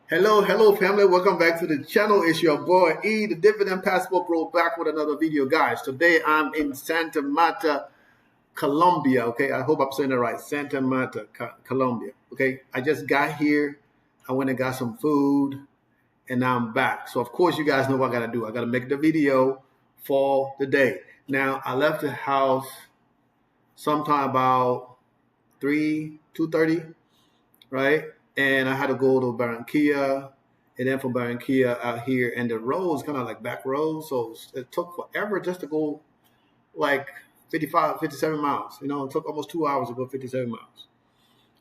Hello, family. Welcome back to the channel. It's your boy E, the Dividend Passport Bro, back with another video, guys. Today I'm in Santa Marta, Colombia. Okay, I hope I'm saying it right. Santa Marta, Colombia. Okay, I just got here. I went and got some food, and now I'm back. So of course, you guys know what I gotta do. I gotta make the video for the day. Now I left the house sometime about 2:30, right? And I had to go to Barranquilla, and then from Barranquilla out here, and the roads kind of like back roads, so it took forever just to go like 55, 57 miles. It took almost 2 hours to go 57 miles.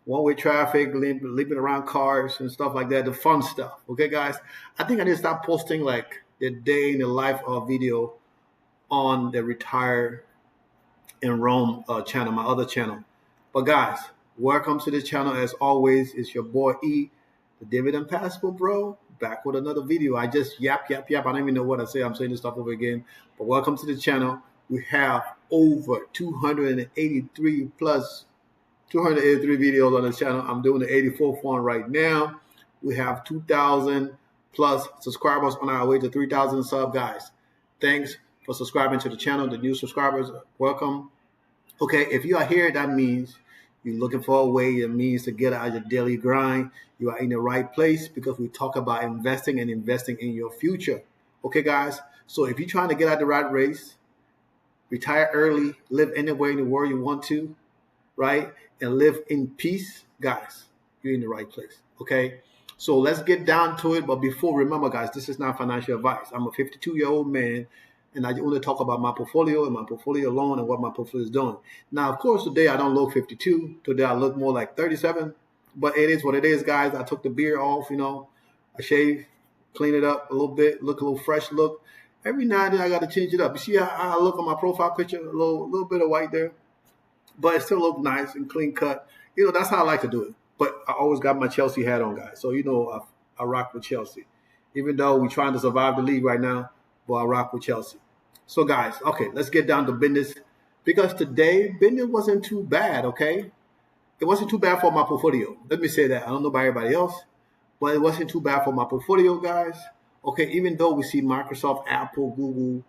One-way traffic, leaping around cars and stuff like that, the fun stuff. Okay, guys, I think I need to stop posting like the day in the life of video on the Retire in Rome channel, my other channel. But guys, welcome to the channel. As always, it's your boy E, the Dividend Passport Bro, back with another video. I just yap. I don't even know what I say. I'm saying this stuff over again. But welcome to the channel. We have over 283 videos on the channel. I'm doing the 84th one right now. We have 2,000 plus subscribers on our way to 3,000 sub, guys. Thanks for subscribing to the channel. The new subscribers, welcome. Okay, if you are here, that means you're looking for a way. It means to get out of your daily grind. You are in the right place because we talk about investing and investing in your future. Okay, guys. So if you're trying to get out the rat race, retire early, live anywhere in the world you want to, right, and live in peace, guys, you're in the right place. Okay. So let's get down to it. But before, remember, guys, this is not financial advice. I'm a 52-year-old man, and I want to talk about my portfolio and my portfolio alone and what my portfolio is doing. Now, of course, today I don't look 52. Today I look more like 37. But it is what it is, guys. I took the beard off, I shave, clean it up a little bit, look a little fresh look. Every now and then I got to change it up. You see how I look on my profile picture? A little bit of white there. But it still look nice and clean cut. That's how I like to do it. But I always got my Chelsea hat on, guys. So, I rock with Chelsea. Even though we're trying to survive the league right now, but I rock with Chelsea. So, guys, okay, let's get down to business. Because today, business wasn't too bad, okay? It wasn't too bad for my portfolio. Let me say that. I don't know about everybody else, but it wasn't too bad for my portfolio, guys. Okay, even though we see Microsoft, Apple, Google,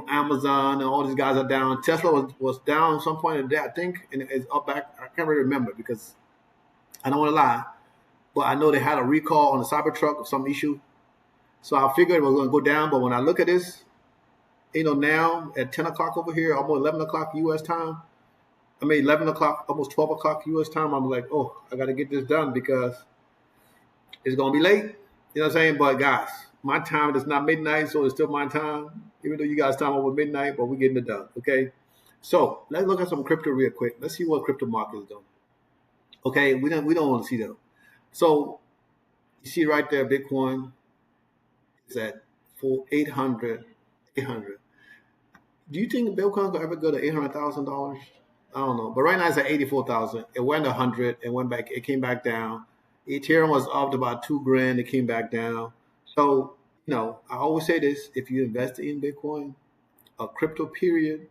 Amazon, and all these guys are down. Tesla was down at some point in the day, I think, and it's up back. I can't really remember because I don't want to lie, but I know they had a recall on the Cybertruck or some issue. So I figured it was going to go down. But when I look at this, now at 10 o'clock over here, almost 11 o'clock U.S. time, 11 o'clock, almost 12 o'clock U.S. time, I'm like, oh, I got to get this done because it's going to be late. You know what I'm saying? But guys, my time is not midnight, so it's still my time, even though you guys' time over midnight, but we're getting it done, okay? So let's look at some crypto real quick. Let's see what crypto market is doing. Okay, we don't want to see that. So you see right there, Bitcoin is at 800. Do you think Bitcoin could ever go to $800,000? I don't know, but right now it's at 84,000. It went 100, it went back, it came back down. Ethereum was up to about $2,000. It came back down. So, I always say this: if you invest in Bitcoin, a crypto period,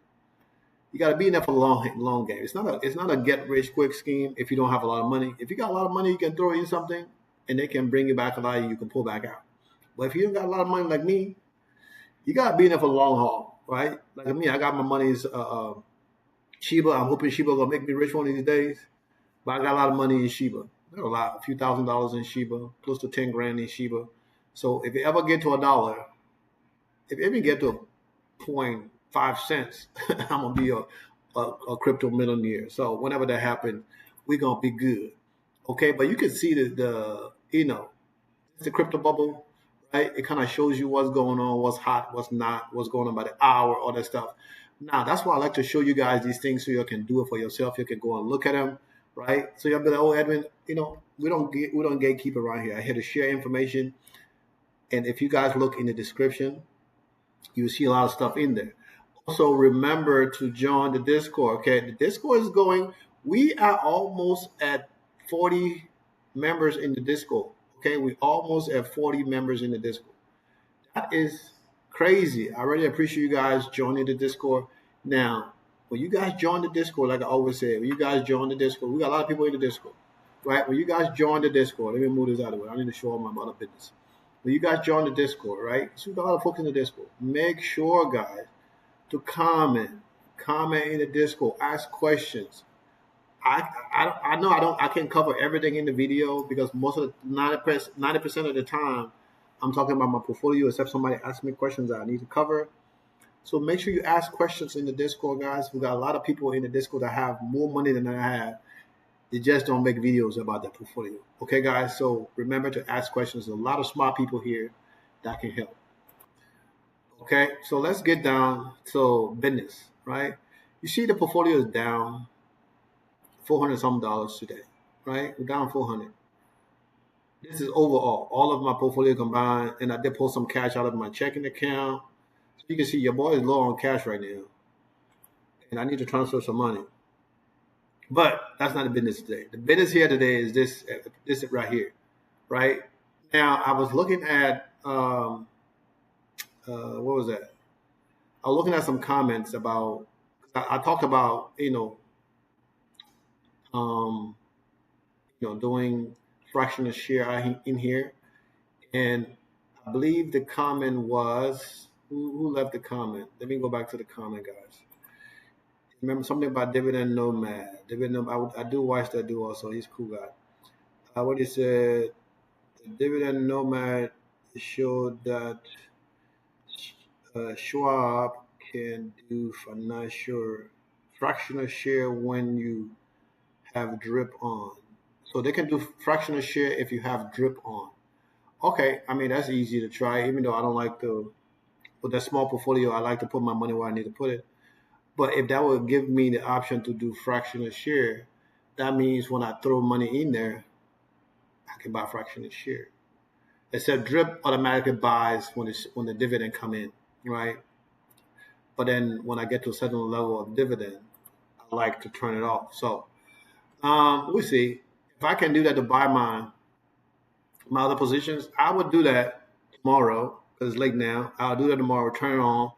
you got to be in there for the long game. It's not a get rich quick scheme. If you don't have a lot of money, if you got a lot of money, you can throw in something, and they can bring you back a lot. And you can pull back out. But if you don't got a lot of money like me, you got to be in there for the long haul, right? Like me, I got my money's Shiba. I'm hoping Shiba gonna make me rich one of these days. But I got a lot of money in Shiba. A few $1,000s in Shiba, close to 10 grand in Shiba. So if you ever get to $1, if you even get to 0.5 cents, I'm gonna be a crypto millionaire. So whenever that happens, we're gonna be good. Okay, but you can see the crypto bubble, right? It kind of shows you what's going on, what's hot, what's not, what's going on by the hour, all that stuff. Now that's why I like to show you guys these things so you can do it for yourself. You can go and look at them, right? So you'll be like, oh, Edwin, we don't gatekeep around here. I here to share information. And if you guys look in the description, you see a lot of stuff in there. Also, remember to join the Discord. Okay, the Discord is going. We are almost at 40 members in the Discord. Okay, we almost at 40 members in the Discord. That is crazy. I really appreciate you guys joining the Discord. Now, when you guys join the Discord, like I always say, when you guys join the Discord, we got a lot of people in the Discord. right? When you guys join the Discord, let me move this out of the way. I need to show all my other business. When you guys join the Discord, right? So we got a lot of folks in the Discord. Make sure, guys, to comment in the Discord, ask questions. I know I can't cover everything in the video because most of the 90% of the time I'm talking about my portfolio, except somebody asks me questions that I need to cover. So make sure you ask questions in the Discord, guys. We got a lot of people in the Discord that have more money than I have. They just don't make videos about their portfolio. Okay, guys. So remember to ask questions. There's a lot of smart people here that can help. Okay, so let's get down to business, right? You see the portfolio is down $400 some dollars today, right? We're down 400. This is overall, all of my portfolio combined, and I did pull some cash out of my checking account. So you can see your boy is low on cash right now, and I need to transfer some money. But that's not the business today. The business here today is this right here, right? Now I was looking at what was that? I was looking at some comments about. I talked about doing fractional share in here, and I believe the comment was who left the comment. Let me go back to the comment, guys. Remember something about Dividend Nomad. Dividend Nomad. I do watch that dude also. He's a cool guy. What he said, the Dividend Nomad showed that Schwab can do financial fractional share when you have drip on. So they can do fractional share if you have drip on. Okay, I mean that's easy to try. Even though I don't like to, with that small portfolio, I like to put my money where I need to put it. But if that would give me the option to do fractional share, that means when I throw money in there, I can buy fractional share. Except drip automatically buys when the dividend come in, right? But then when I get to a certain level of dividend, I like to turn it off. So we'll see. If I can do that to buy my other positions, I would do that tomorrow because it's late now. I'll do that tomorrow, turn it on,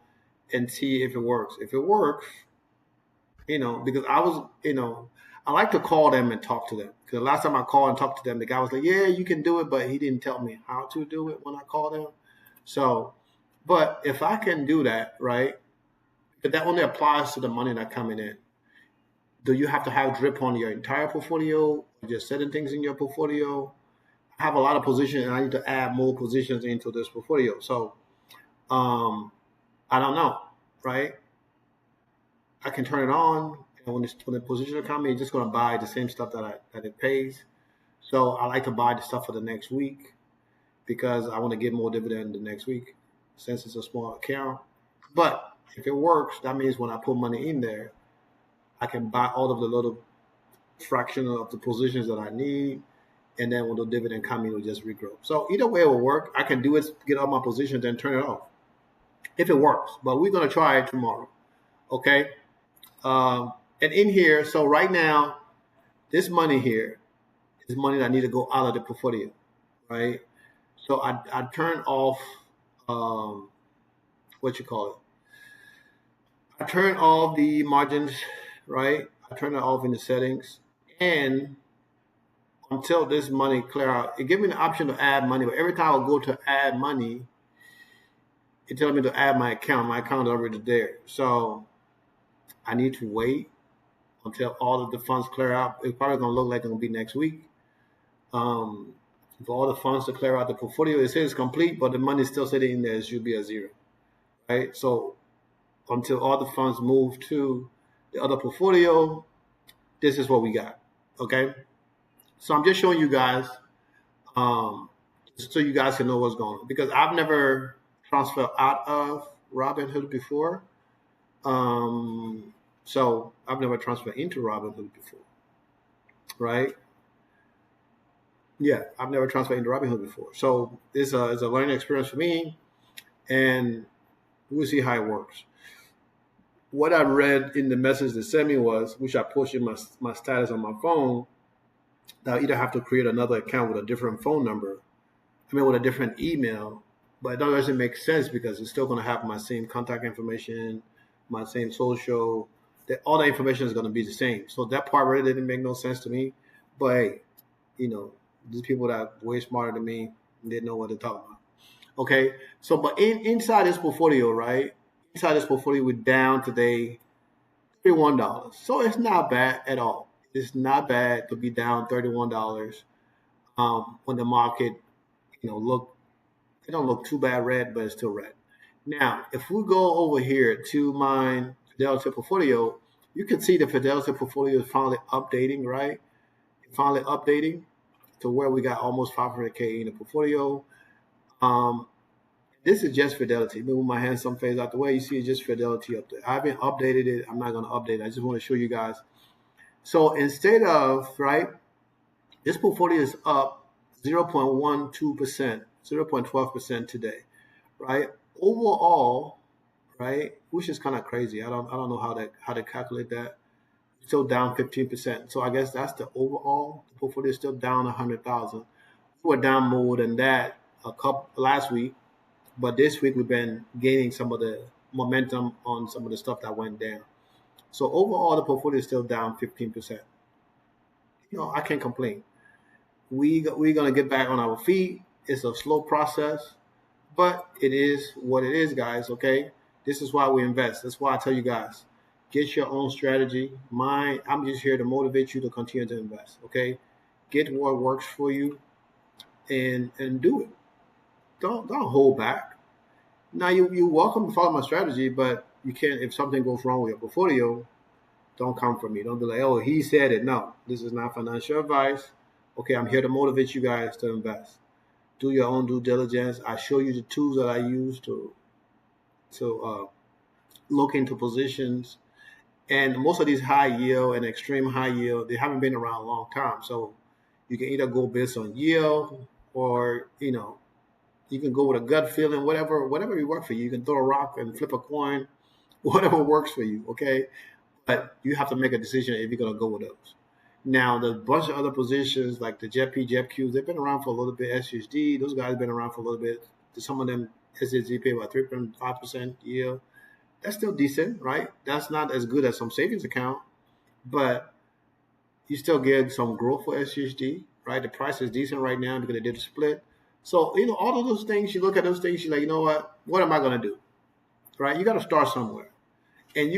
and see if it works. If it works, because I like to call them and talk to them. Because the last time I called and talked to them, the guy was like, yeah, you can do it, but he didn't tell me how to do it when I called him. So, but if I can do that, right, but that only applies to the money that's coming in. Do you have to have drip on your entire portfolio? Just certain things in your portfolio? I have a lot of positions and I need to add more positions into this portfolio. So I don't know, right? I can turn it on, and when the position comes, it's just going to buy the same stuff that it pays. So I like to buy the stuff for the next week because I want to get more dividend the next week since it's a small account. But if it works, that means when I put money in there, I can buy all of the little fraction of the positions that I need, and then when the dividend comes, it will just regrow. So either way it will work. I can do it, get all my positions, and turn it off if it works. But we're going to try it tomorrow, okay? And in here, so right now, this money here is money that I need to go out of the portfolio, right? So I turn off, what you call it? I turn off the margins, right? I turn it off in the settings, and until this money clear out, it gives me the option to add money. But every time I go to add money, it tells me to add my account. My account is already there, so I need to wait until all of the funds clear out. It's probably going to look like it's going to be next week. For all the funds to clear out the portfolio, it says complete, but the money is still sitting in there. It should be a zero, right? So until all the funds move to the other portfolio, this is what we got, okay? So I'm just showing you guys so you guys can know what's going on. Because I've never transferred out of Robinhood before. So I've never transferred into Robinhood before, right? Yeah, I've never transferred into Robinhood before. So it's a learning experience for me, and we'll see how it works. What I read in the message they sent me was, which I posted my status on my phone, that I either have to create another account with a different phone number, with a different email, but it doesn't make sense because it's still going to have my same contact information, my same social, all the information is going to be the same. So that part really didn't make no sense to me. But hey, these people that are way smarter than me didn't know what to talk about. Okay, so but inside this portfolio, right? Inside this portfolio, we're down today $31. So it's not bad at all. It's not bad to be down $31 when the market, look it don't look too bad red, but it's still red. Now, if we go over here to my Fidelity portfolio, you can see the Fidelity portfolio is finally updating, right? Finally updating to where we got almost 500K in the portfolio. Um, this is just Fidelity. Move my hand some phase out the way. You see it's just Fidelity up there. I haven't updated it. I'm not going to update it. I just want to show you guys. So instead of, right, this portfolio is up 0.12%, 0.12% today, right? Overall, right, which is kind of crazy. I don't know how to calculate that. Still down 15%. So I guess that's the overall. The portfolio is still down 100,000. We were down more than that a couple last week, but this week we've been gaining some of the momentum on some of the stuff that went down. So overall, the portfolio is still down 15%. I can't complain. We're gonna get back on our feet. It's a slow process, but it is what it is, guys. Okay, this is why we invest. That's why I tell you guys, get your own strategy. I'm just here to motivate you to continue to invest. Okay, get what works for you, and do it. Don't hold back. Now you're welcome to follow my strategy, but you can't. If something goes wrong with your portfolio, don't come for me. Don't be like, oh, he said it. No, this is not financial advice. Okay, I'm here to motivate you guys to invest. Do your own due diligence. I show you the tools that I use to look into positions. And most of these high yield and extreme high yield, they haven't been around a long time. So you can either go based on yield, or you can go with a gut feeling, whatever you work for you. You can throw a rock and flip a coin, whatever works for you. Okay, but you have to make a decision if you're gonna go with those. Now, the bunch of other positions like the JEP, JEPQs, they've been around for a little bit. SUSD, those guys have been around for a little bit. Some of them, SSD pay about 3.5% yield. That's still decent, right? That's not as good as some savings account, but you still get some growth for SUSD, right? The price is decent right now because they did a split. So, all of those things, you look at those things, you're like, you know what am I going to do, right? You got to start somewhere. And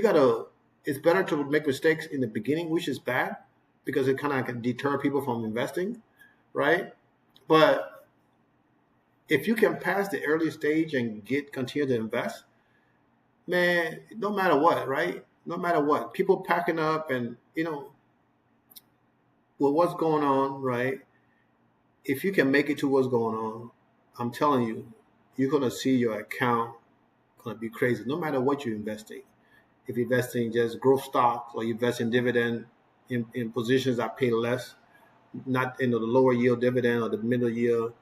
it's better to make mistakes in the beginning, which is bad, because it kind of can deter people from investing, right? But if you can pass the early stage and continue to invest, man, no matter what, right? No matter what, people packing up and with what's going on, right? If you can make it to what's going on, I'm telling you, you're gonna see your account gonna be crazy. No matter what you're investing, if you're investing just growth stocks or you invest in dividend in positions that pay less, not in the lower yield dividend or the middle yield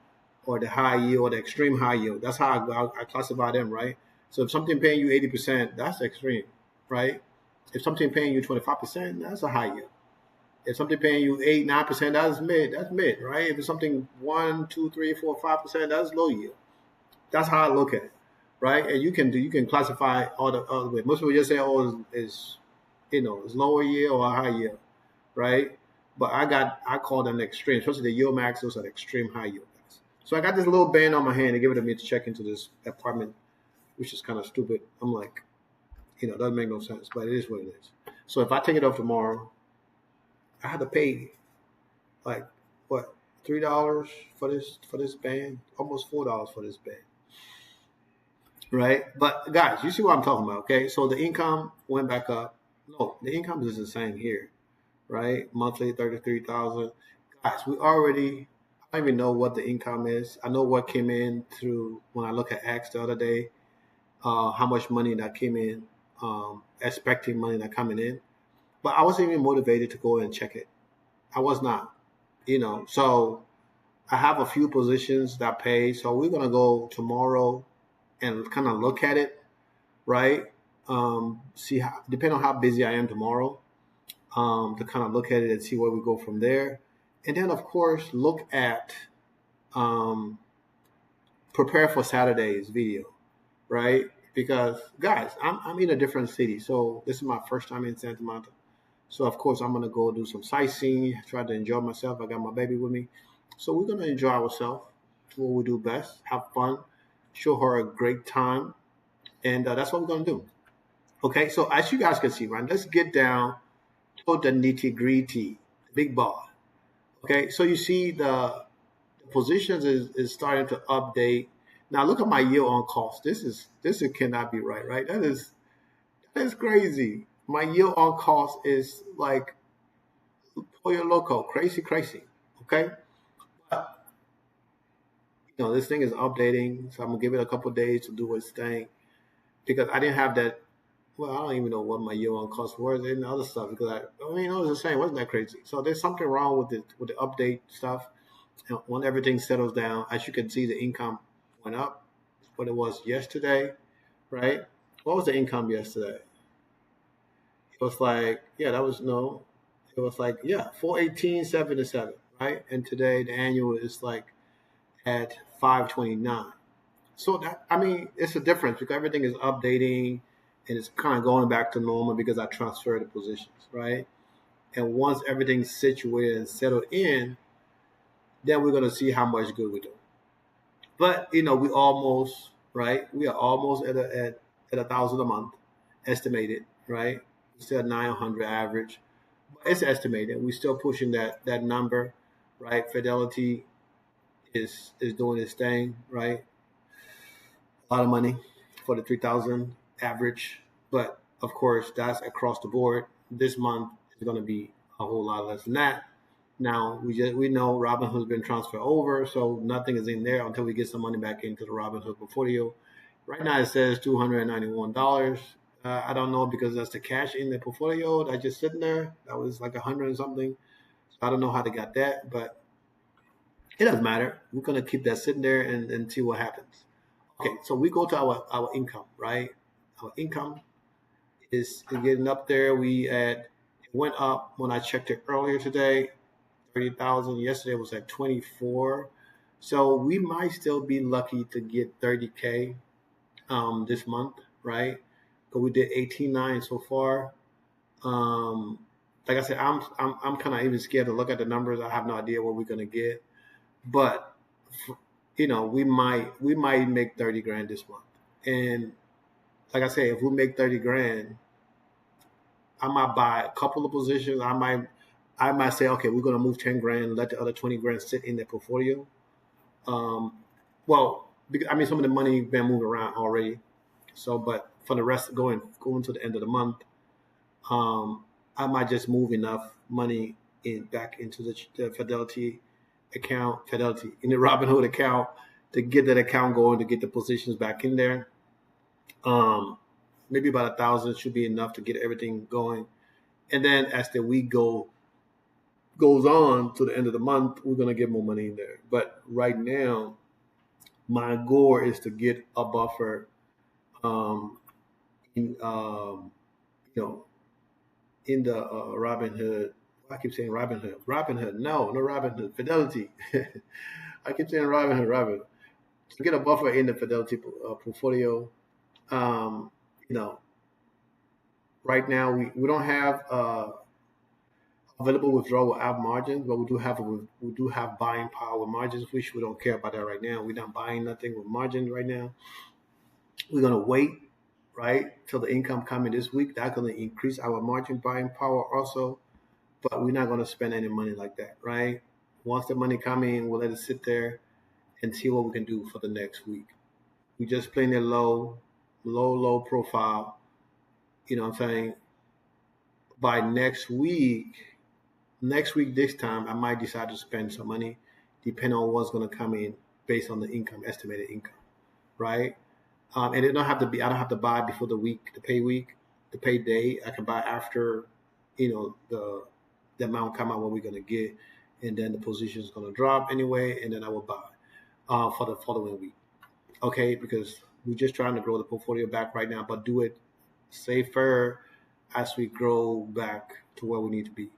or the high yield or the extreme high yield. That's how I classify them, right? So if something paying you 80%, that's extreme, right? If something paying you 25%, that's a high yield. If something paying you 8, 9%, that's mid, right? If it's something 1, 2, 3, 4, 5%, that's low yield. That's how I look at it, right? And you can classify all the other way. Most people just say, oh, it's lower yield or high yield, right? But I call them extreme, especially the YieldMax. Those are extreme high yield guys. So I got this little band on my hand. They give it to me to check into this apartment, which is kind of stupid. I'm like, it doesn't make no sense, but it is what it is. So if I take it off tomorrow, I had to pay like what, $3 for this band, almost $4 for this band, right? But guys, you see what I'm talking about, okay? So the income went back up. No, the income is the same here, right? Monthly 33,000. Guys, I don't even know what the income is. I know what came in through when I look at X the other day, how much money that came in, expecting money that coming in. But I wasn't even motivated to go and check it. I was not, So I have a few positions that pay. So we're gonna go tomorrow and kind of look at it, right? See how, depending on how busy I am tomorrow, to kind of look at it and see where we go from there. And then of course look at prepare for Saturday's video, right? Because guys, I'm in a different city, so this is my first time in Santa Monica. So of course I'm gonna go do some sightseeing, try to enjoy myself. I got my baby with me, so we're gonna enjoy ourselves. It's what we do best. Have fun, show her a great time, and that's what we're gonna do. Okay, so as you guys can see, right, let's get down to the nitty gritty, big ball. Okay, so you see the positions is starting to update. Now look at my yield on cost. This cannot be right, right? That is crazy. My yield on cost is like pollo loco, crazy, crazy. Okay, but this thing is updating, so I'm gonna give it a couple days to do its thing because I didn't have that. Well, I don't even know what my yield on cost was and other stuff because I mean, it was the same. It wasn't that crazy? So there's something wrong with the update stuff. And when everything settles down, as you can see, the income went up. What it was yesterday, right? What was the income yesterday? It was like, yeah, that was no. It was like, yeah, 418.77, right? And today the annual is like at 529. So that, I mean, it's a difference because everything is updating and it's kind of going back to normal because I transferred the positions, right? And once everything's situated and settled in, then we're gonna see how much good we do. But we almost right. We are almost at 1,000 a month, estimated, right? Still 900 average. It's estimated. We're still pushing that number, right? Fidelity is doing its thing, right? A lot of money for the 3,000 average, but of course that's across the board. This month is going to be a whole lot less than that. Now we know Robinhood's been transferred over, so nothing is in there until we get some money back into the Robinhood portfolio. Right now it says $291. I don't know because that's the cash in the portfolio that just sitting there. That was like 100 and something. So I don't know how they got that, but it doesn't matter. We're gonna keep that sitting there and see what happens. Okay, so we go to our income, right? Our income is getting up there. It went up when I checked it earlier today, 30,000. Yesterday was at 24. So we might still be lucky to get 30K this month, right? But we did 18.9 so far. Um, like I said, I'm kind of even scared to look at the numbers. I have no idea what we're gonna get, but we might make 30 grand this month. And like I say, if we make 30 grand, I might buy a couple of positions. I might say, okay, we're gonna move 10 grand, let the other 20 grand sit in the portfolio. Um, well, because, I mean, some of the money been moved around already. So, but for the rest, going to the end of the month, um, I might just move enough money back into the Fidelity in the Robinhood account to get that account going to get the positions back in there. Um, Maybe about 1,000 should be enough to get everything going. And then as the week goes on to the end of the month, we're gonna get more money in there. But right now, my goal is to get a buffer um, in you know in the Robinhood. I keep saying Robinhood. Robinhood. No Robinhood. Fidelity. I keep saying Robinhood. To get a buffer in the Fidelity portfolio. Um, you know, right now we don't have available withdrawal without margins, but we do have buying power with margins, which we don't care about that right now. We're not buying nothing with margins right now. We're gonna wait, right, till the income coming this week. That's gonna increase our margin buying power also, but we're not gonna spend any money like that, right? Once the money come in, we'll let it sit there and see what we can do for the next week. We just playing it low profile. You know what I'm saying? By next week this time I might decide to spend some money depending on what's going to come in based on the estimated income, right? And it don't have to be I don't have to buy before the pay day. I can buy after the amount come out what we're going to get, and then the position is going to drop anyway, and then I will buy for the following week. Okay, because we're just trying to grow the portfolio back right now, but do it safer as we grow back to where we need to be,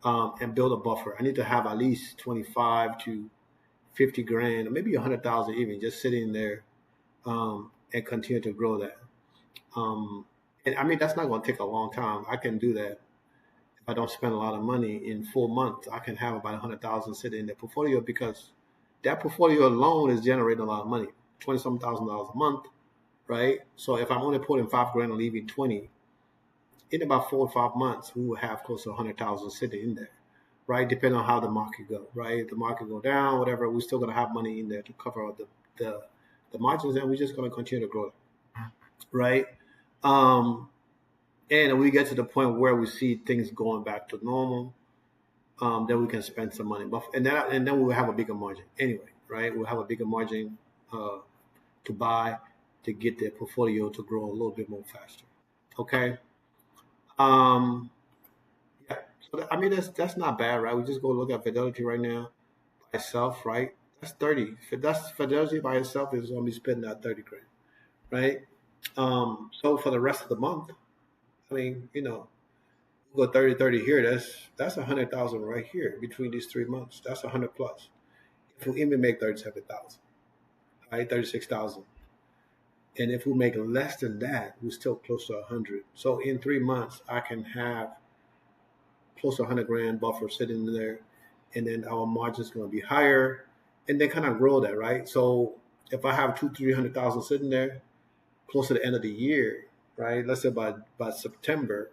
and build a buffer. I need to have at least 25 to 50 grand, or maybe 100,000 even, just sitting there, and continue to grow that. And I mean, that's not going to take a long time. I can do that if I don't spend a lot of money in 4 months, I can have about 100,000 sitting in the portfolio because that portfolio alone is generating a lot of money, 20 some thousand dollars a month, right? So if I'm only putting 5 grand and leaving 20, in about 4 or 5 months, we will have close to 100,000 sitting in there, right? Depending on how the market go, right? If the market go down, whatever, we're still gonna have money in there to cover all the, the margins, and we're just gonna continue to grow it, right? Um, and we get to the point where we see things going back to normal, then we can spend some money. But and then we'll have a bigger margin anyway, right? We'll have a bigger margin uh, to buy to get the portfolio to grow a little bit more faster. Okay. Um, yeah. So I mean that's not bad, right? We just go look at Fidelity right now by itself, right? That's 30. If that's Fidelity by itself is gonna be spending that 30 grand, right? So for the rest of the month, I mean, go 30 here. That's 100,000 right here between these 3 months. That's 100 plus. If we even make 37,000, right, 36,000, and if we make less than that, we're still close to 100. So in 3 months, I can have close to 100 grand buffer sitting there, and then our margin's going to be higher, and then kind of grow that, right? So if I have 300,000 sitting there, close to the end of the year, right? Let's say by September,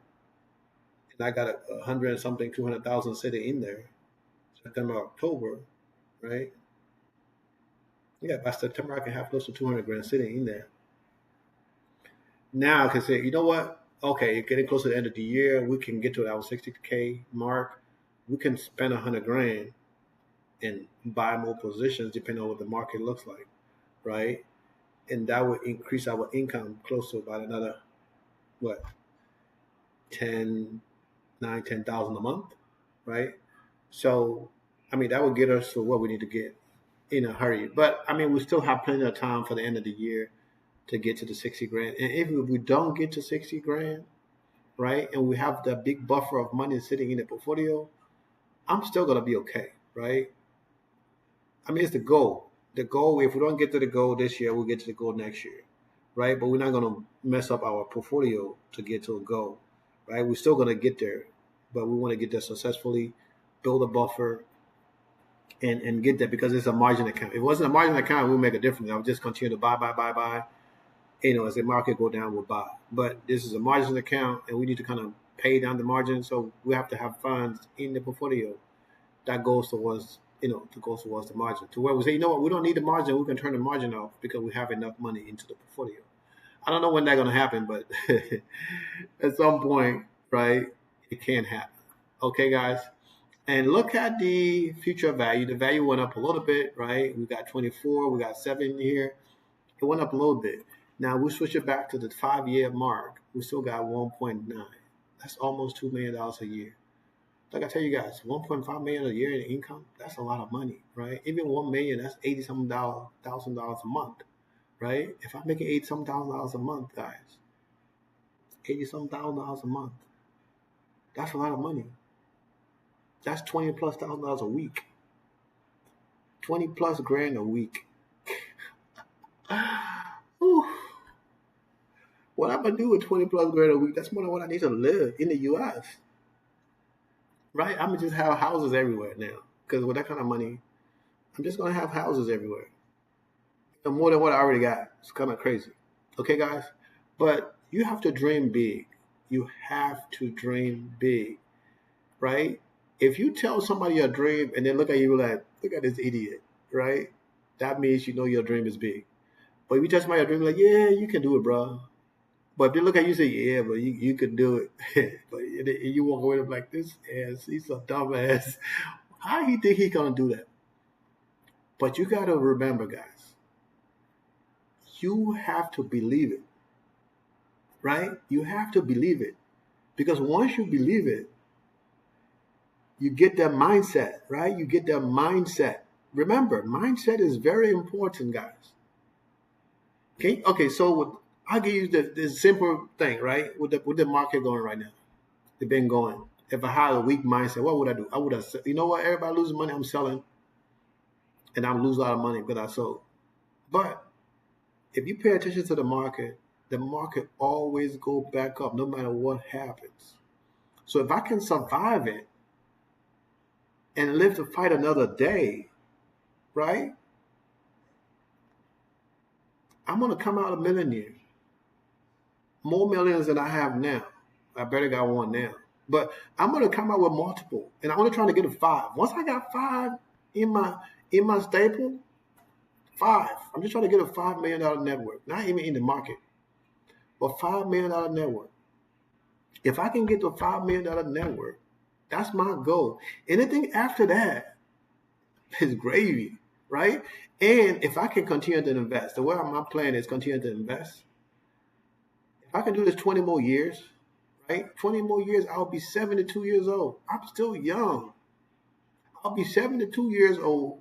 and I got a hundred and something, 200,000 sitting in there, September, October, right? Yeah, by September I can have close to 200 grand sitting in there. Now I can say, you know what? Okay, getting close to the end of the year, we can get to our 60K mark. We can spend 100 grand and buy more positions depending on what the market looks like, right? And that would increase our income close to about another what 10, 10,000 a month, right? So I mean that would get us to what we need to get in a hurry. But I mean we still have plenty of time for the end of the year to get to the 60 grand. And if we don't get to 60 grand, right, and we have the big buffer of money sitting in the portfolio, I'm still gonna be okay, right? I mean, it's the goal. The goal, if we don't get to the goal this year, we'll get to the goal next year, right? But we're not gonna mess up our portfolio to get to a goal, right? We're still gonna get there, but we want to get there successfully, build a buffer, and get there because it's a margin account. If it wasn't a margin account, it would make a difference. I would just continue to buy. As the market go down, we'll buy. But this is a margin account, and we need to kind of pay down the margin. So we have to have funds in the portfolio that goes towards, the margin. To where we say, you know what, we don't need the margin. We can turn the margin off because we have enough money into the portfolio. I don't know when that's going to happen, but at some point, right, it can happen. Okay, guys. And look at the future value. The value went up a little bit, right? We got 24, we got 7 here. It went up a little bit. Now we switch it back to the 5 year mark. We still got 1.9. That's almost $2 million a year. Like I tell you guys, 1.5 million a year in income, that's a lot of money, right? Even 1 million, that's 80 something thousand dollars a month, right? If I'm making 80 something thousand dollars a month, guys, 80 something thousand dollars a month, that's a lot of money. That's 20 plus thousand dollars a week. 20 plus grand a week. Whew. What I'm gonna do with 20 plus grand a week, that's more than what I need to live in the US. Right? I'm gonna just have houses everywhere now. Because with that kind of money, I'm just gonna have houses everywhere. And more than what I already got. It's kind of crazy. Okay, guys? But you have to dream big. You have to dream big. Right? If you tell somebody your dream and they look at you like, look at this idiot, right? That means you know your dream is big. But if you tell somebody your dream, like, yeah, you can do it, bro. But if they look at you and say, yeah, but you could do it. But you walk away with like, this ass, he's a dumb ass. How he think he gonna do that? But you gotta remember, guys, you have to believe it, right? You have to believe it. Because once you believe it, you get that mindset, right? You get that mindset. Remember, mindset is very important, guys. Okay, so I'll give you the simple thing, right? With the market going right now, they've been going. If I had a weak mindset, what would I do? I would have said, you know what? Everybody loses money. I'm selling, and I'm losing a lot of money because I sold. But if you pay attention to the market always go back up no matter what happens. So if I can survive it and live to fight another day, right? I'm gonna come out a millionaire. More millions than I have now. I better got one now. But I'm gonna come out with multiple. And I'm only trying to get a 5. Once I got 5 in my staple, 5. I'm just trying to get a $5 million network. Not even in the market, but $5 million network. If I can get to a $5 million network, that's my goal. Anything after that is gravy, right? And if I can continue to invest, the way my plan is continue to invest. If I can do this 20 more years, right? 20 more years, I'll be 72 years old. I'm still young. I'll be 72 years old,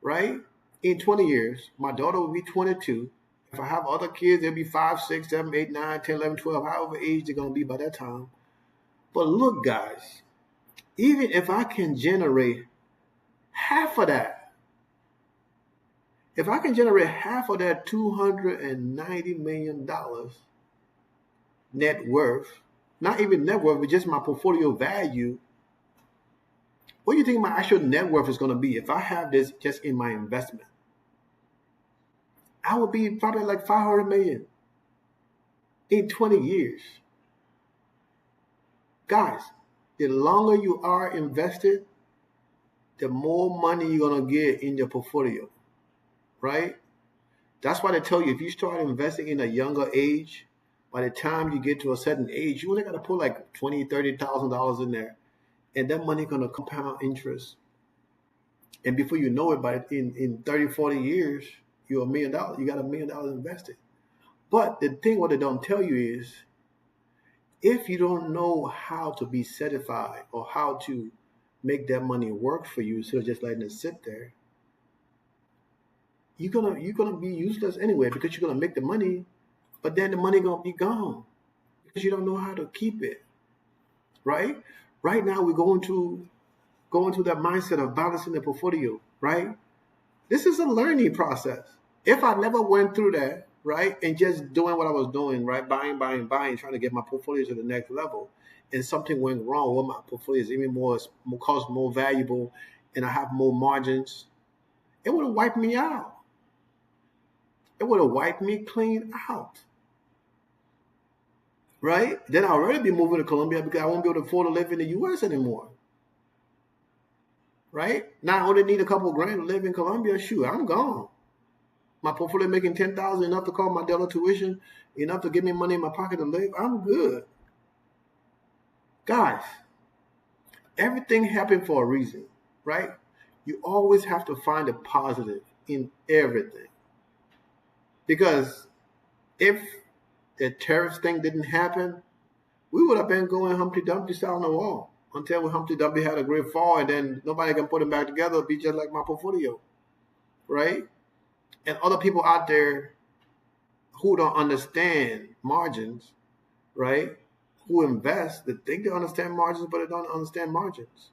right? In 20 years, my daughter will be 22. If I have other kids, they'll be 5, 6, 7, 8, 9, 10, 11, 12, however age they're going to be by that time. But look, guys, even if I can generate half of that, if I can generate half of that $290 million net worth, not even net worth, but just my portfolio value, what do you think my actual net worth is going to be if I have this just in my investment? I would be probably like 500 million in 20 years. Guys, the longer you are invested, the more money you're going to get in your portfolio, right? That's why they tell you if you start investing in a younger age, by the time you get to a certain age, you only got to put like $20,000, $30,000 in there, and that money going to compound interest. And before you know it, in 30, 40 years, you're $1 million. You got $1 million invested. But the thing what they don't tell you is, if you don't know how to be certified or how to make that money work for you, instead of just letting it sit there, you're gonna be useless anyway, because you're gonna make the money, but then the money gonna be gone because you don't know how to keep it. Right? Right now we're going to that mindset of balancing the portfolio, right? This is a learning process. If I never went through that, right, and just doing what I was doing, right, buying, trying to get my portfolio to the next level, and something went wrong, well, my portfolio is even more cost more valuable, and I have more margins, it would have wiped me out. It would have wiped me clean out, right? Then I'll already be moving to Colombia because I won't be able to afford to live in the U.S. anymore, right? Now I only need a couple of grand to live in Colombia. Shoot, I'm gone. My portfolio making $10,000, enough to cover my Delta tuition, enough to give me money in my pocket to live. I'm good. Guys, everything happened for a reason, right? You always have to find a positive in everything. Because if the tariffs thing didn't happen, we would have been going Humpty Dumpty style on the wall until Humpty Dumpty had a great fall, and then nobody can put him back together. It'd be just like my portfolio, right? And other people out there who don't understand margins, right? Who invest, they think they understand margins, but they don't understand margins,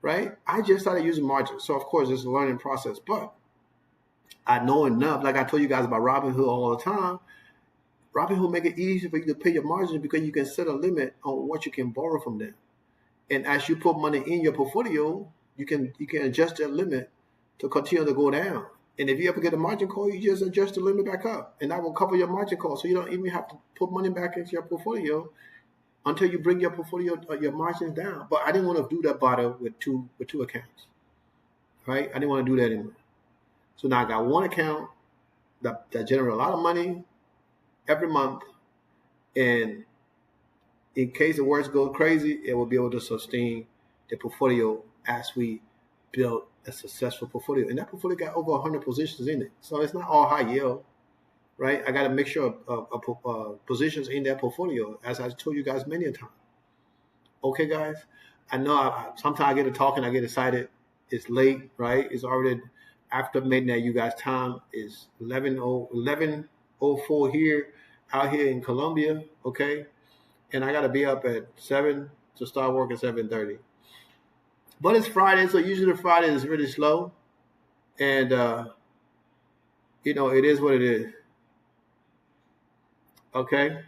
right? I just started using margins. So, of course, it's a learning process, but I know enough. Like I told you guys about Roundhill all the time. Roundhill make it easy for you to pay your margins because you can set a limit on what you can borrow from them. And as you put money in your portfolio, you can adjust that limit to continue to go down. And if you ever get a margin call, you just adjust the limit back up, and that will cover your margin call. So you don't even have to put money back into your portfolio until you bring your portfolio, your margins down. But I didn't want to do that bother with two accounts, right? I didn't want to do that anymore. So now I got one account that generates a lot of money every month, and in case the worst goes crazy, it will be able to sustain the portfolio as we build a successful portfolio. And that portfolio got over 100 positions in it. So it's not all high yield, right? I got a mixture of positions in that portfolio, as I told you guys many a time. Okay, guys? I know sometimes I get to talking, I get excited. It's late, right? It's already after midnight. You guys' time is 11:04 here, out here in Colombia, okay? And I got to be up at 7 to start work at 7:30. But it's Friday, so usually Friday is really slow. And, it is what it is. Okay?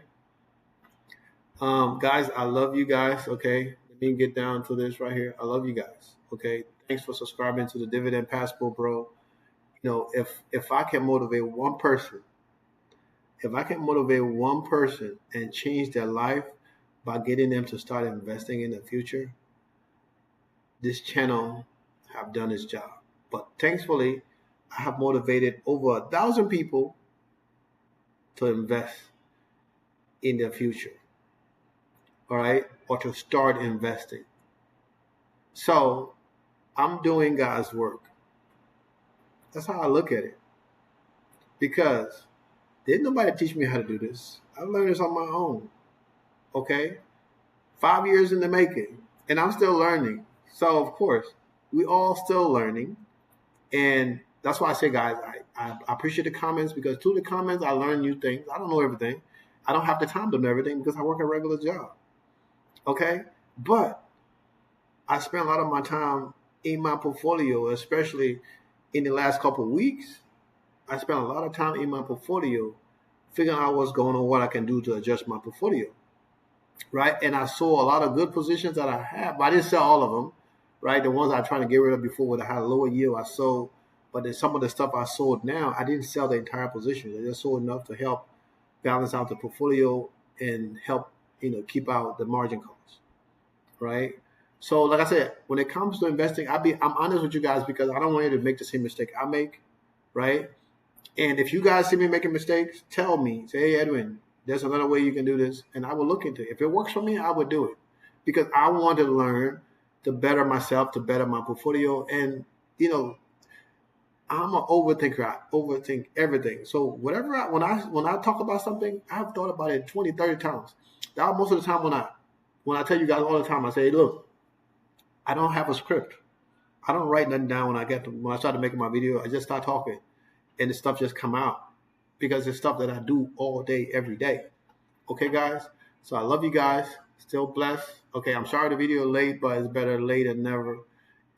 Guys, I love you guys. Okay, let me get down to this right here. I love you guys. Okay, thanks for subscribing to the Dividend Passport, bro. You know, if I can motivate one person, if I can motivate one person and change their life by getting them to start investing in the future, this channel have done its job. But thankfully, I have motivated over 1,000 people to invest in their future, all right, or to start investing. So I'm doing God's work. That's how I look at it. Because didn't nobody teach me how to do this. I learned this on my own. Okay? 5 years in the making. And I'm still learning. So of course, we all still learning. And that's why I say, guys, I appreciate the comments, because through the comments I learn new things. I don't know everything. I don't have the time to know everything because I work a regular job. Okay? But I spent a lot of my time in my portfolio, especially in the last couple of weeks. I spent a lot of time in my portfolio figuring out what's going on, what I can do to adjust my portfolio, right? And I saw a lot of good positions that I have, but I didn't sell all of them, right? The ones I was trying to get rid of before that had a lower yield, I sold. But then some of the stuff I sold now, I didn't sell the entire position. I just sold enough to help balance out the portfolio and help, keep out the margin calls, right? So like I said, when it comes to investing, I'm honest with you guys because I don't want you to make the same mistake I make, right? And if you guys see me making mistakes, tell me. Say, hey, Edwin, there's another way you can do this. And I will look into it. If it works for me, I would do it. Because I want to learn to better myself, to better my portfolio. And, I'm an overthinker. I overthink everything. So when I talk about something, I've thought about it 20, 30 times. Now, most of the time when I tell you guys all the time, I say, look, I don't have a script. I don't write nothing down when I started making my video. I just start talking. And the stuff just come out because it's stuff that I do all day, every day. Okay, guys? So I love you guys. Still blessed. Okay, I'm sorry the video late, but it's better late than never.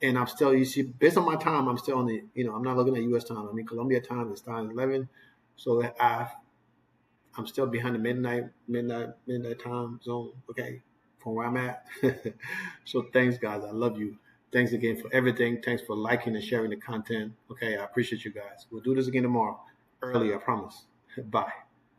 And I'm still, you see, based on my time, I'm still on the, I'm not looking at U.S. time. I mean, Colombia time is time 11. So I'm still behind the midnight time zone, okay, from where I'm at. So thanks, guys. I love you. Thanks again for everything. Thanks for liking and sharing the content. Okay, I appreciate you guys. We'll do this again tomorrow. Early, I promise. Bye.